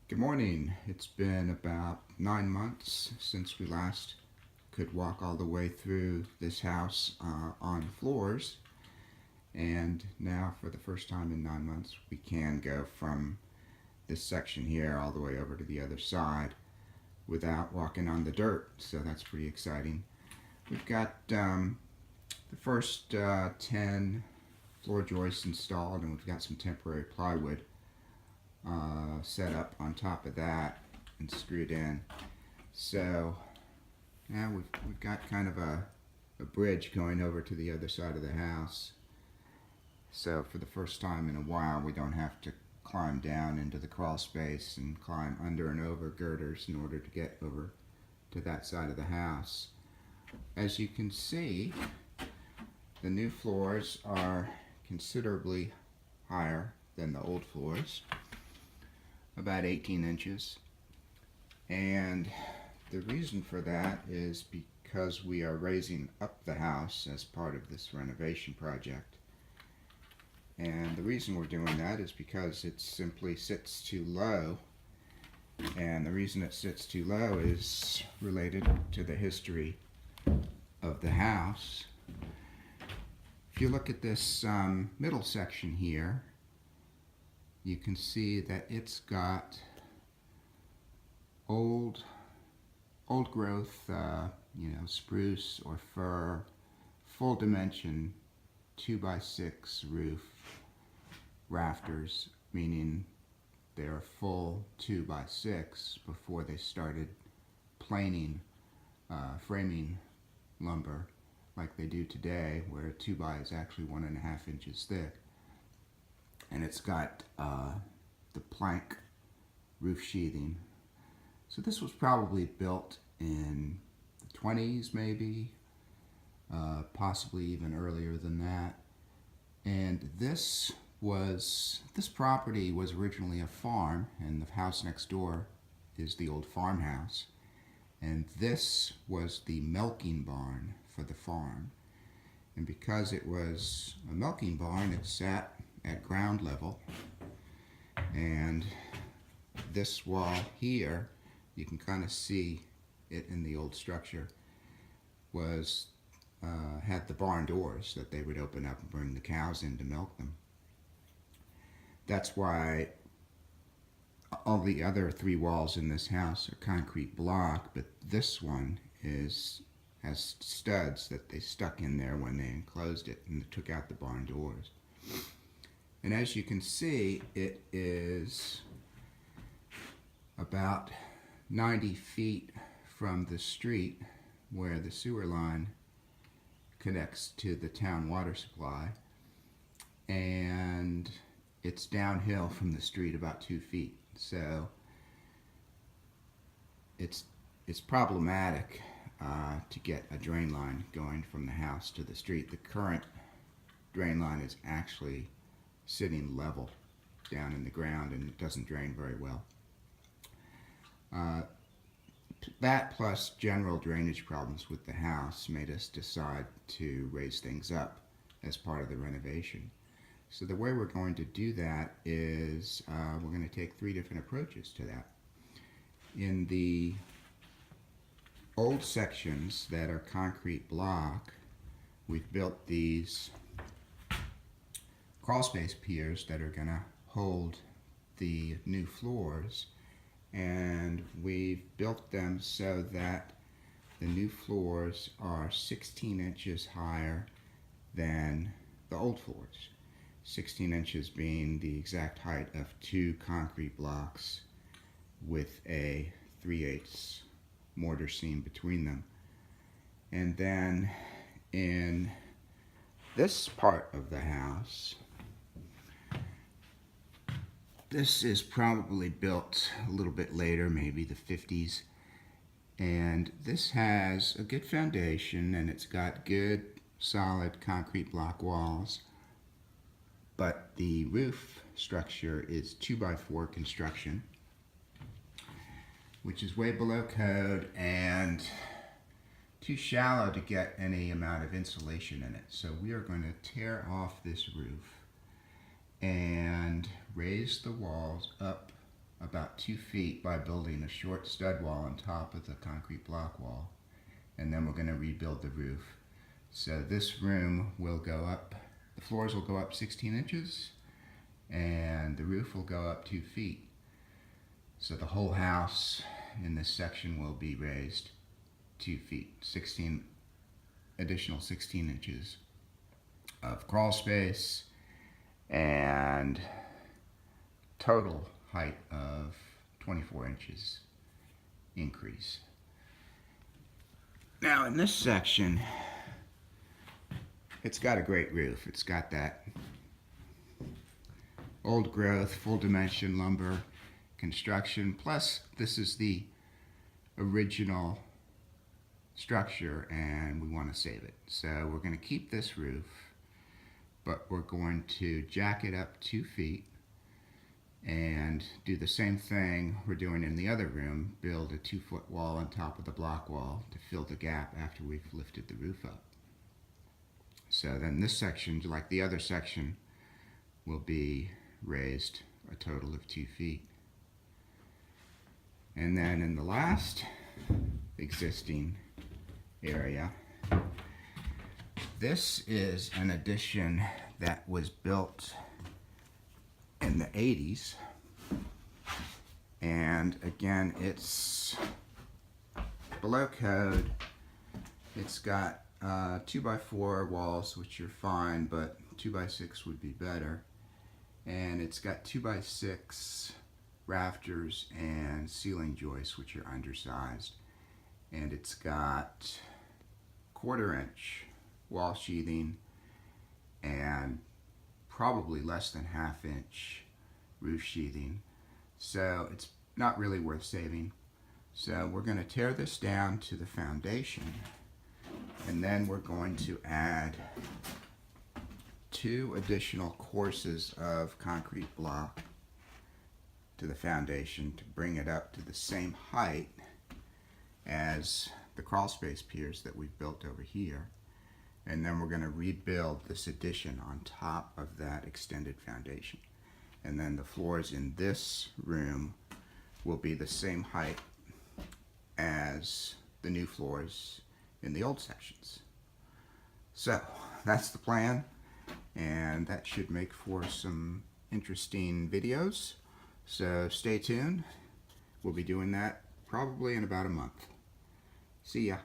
Good morning. It's been about 9 months since we last could walk all the way through this house on floors, and now for the first time in 9 months we can go from this section here all the way over to the other side without walking on the dirt, so that's pretty exciting. We've got the first 10 floor joists installed, and we've got some temporary plywood set up on top of that and screwed in. So now we've got kind of a bridge going over to the other side of the house. So for the first time in a while, we don't have to climb down into the crawl space and climb under and over girders in order to get over to that side of the house. As you can see, the new floors are considerably higher than the old floors, about 18 inches. And the reason for that is because we are raising up the house as part of this renovation project. And the reason we're doing that is because it simply sits too low. And the reason it sits too low is related to the history of the house. If you look at this middle section here, you can see that it's got old growth, spruce or fir, full dimension 2x6 roof rafters, meaning they're full 2x6 before they started planing, framing lumber like they do today, where a 2x is actually 1.5 inches thick. And it's got the plank roof sheathing. So this was probably built in the 20s, maybe, possibly even earlier than that. And this property was originally a farm, and the house next door is the old farmhouse. And this was the milking barn for the farm. And because it was a milking barn, it sat at ground level, and this wall here, you can kind of see it in the old structure, was had the barn doors that they would open up and bring the cows in to milk them. That's why all the other three walls in this house are concrete block, but this one has studs that they stuck in there when they enclosed it and took out the barn doors. And as you can see, it is about 90 feet from the street where the sewer line connects to the town water supply, and it's downhill from the street about 2 feet. So it's problematic to get a drain line going from the house to the street. The current drain line is actually sitting level down in the ground, and it doesn't drain very well. That plus general drainage problems with the house made us decide to raise things up as part of the renovation. So the way we're going to do that is we're going to take 3 different approaches to that. In the old sections that are concrete block, we've built these crawl space piers that are going to hold the new floors, and we've built them so that the new floors are 16 inches higher than the old floors. 16 inches being the exact height of 2 concrete blocks with a 3/8 mortar seam between them. And then in this part of the house, this is probably built a little bit later, maybe the 50s, and this has a good foundation, and it's got good solid concrete block walls, but the roof structure is 2x4 construction, which is way below code and too shallow to get any amount of insulation in it. So we are going to tear off this roof and raise the walls up about 2 feet by building a short stud wall on top of the concrete block wall. And then we're going to rebuild the roof. So this room will go up, the floors will go up 16 inches and the roof will go up 2 feet. So the whole house in this section will be raised 2 feet, additional 16 inches of crawl space and total height of 24 inches increase. Now in this section, it's got a great roof. It's got that old growth, full dimension lumber construction, plus this is the original structure and we want to save it. So we're going to keep this roof, but we're going to jack it up 2 feet and do the same thing we're doing in the other room, build a 2-foot wall on top of the block wall to fill the gap after we've lifted the roof up. So then this section, like the other section, will be raised a total of 2 feet. And then in the last existing area, this is an addition that was built in the 80s, and again it's below code. It's got 2x4 walls, which are fine, but 2x6 would be better, and it's got 2x6 rafters and ceiling joists, which are undersized, and it's got 1/4 inch wall sheathing and probably less than 1/2 inch roof sheathing, so it's not really worth saving. So we're going to tear this down to the foundation, and then we're going to add 2 additional courses of concrete block to the foundation to bring it up to the same height as the crawl space piers that we've built over here. And then we're going to rebuild this addition on top of that extended foundation. And then the floors in this room will be the same height as the new floors in the old sections. So that's the plan, and that should make for some interesting videos. So stay tuned. We'll be doing that probably in about a month. See ya.